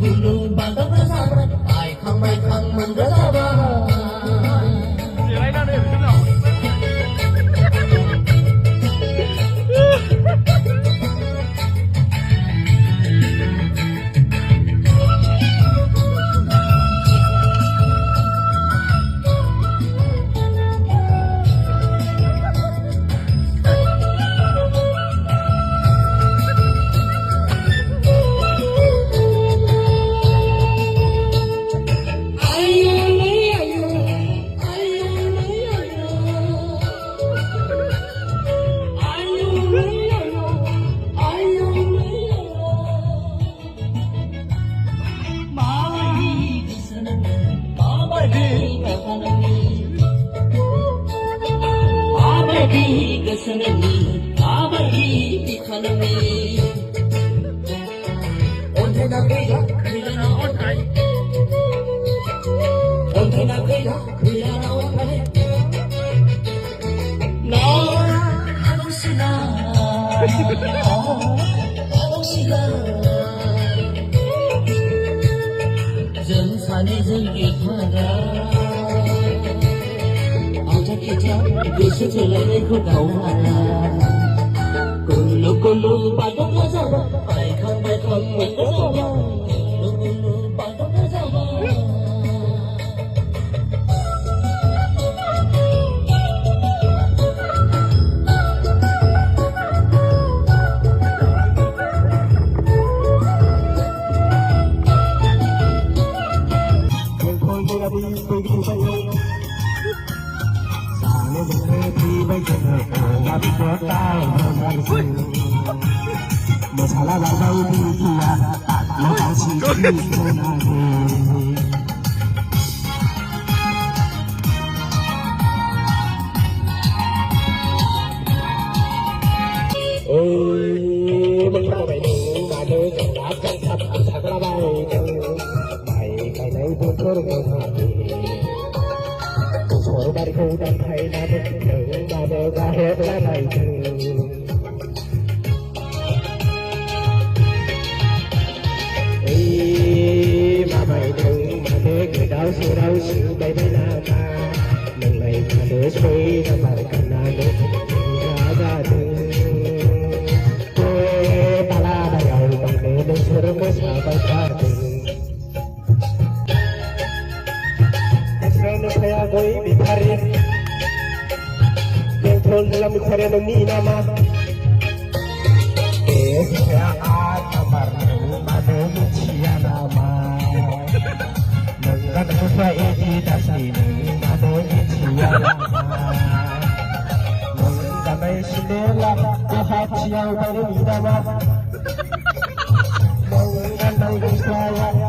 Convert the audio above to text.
gulu badak bersama, ai kang menggaba. Dân sani dân Việt Nam, ông chắc kia theo vì sự trở lại đây không cầu hà. Cùng lúc bạn tốt đã ra phải không mình đã ra lúc bạn tốt đã ra Masalah bagai dia, tak kasih kita. Mình có bài đường mà đưa cho đã chân sắp ăn sạc ra bài đường bài cái này buồn thơ được không số bài khu đang thấy là được đường mà đưa ra hết là bài đường mà bài đường mà đưa người đau sự bay bay na ta mình này mà đưa suy ra bài cần na được ra đường Seremos abad Asrano saya koi bihari Yang thon dalam karya nami nama saya atamar madu cia nama Nengkat usai di dasini madu cia nama Nengkamai sindela jahat siang baru nama Mengenai saya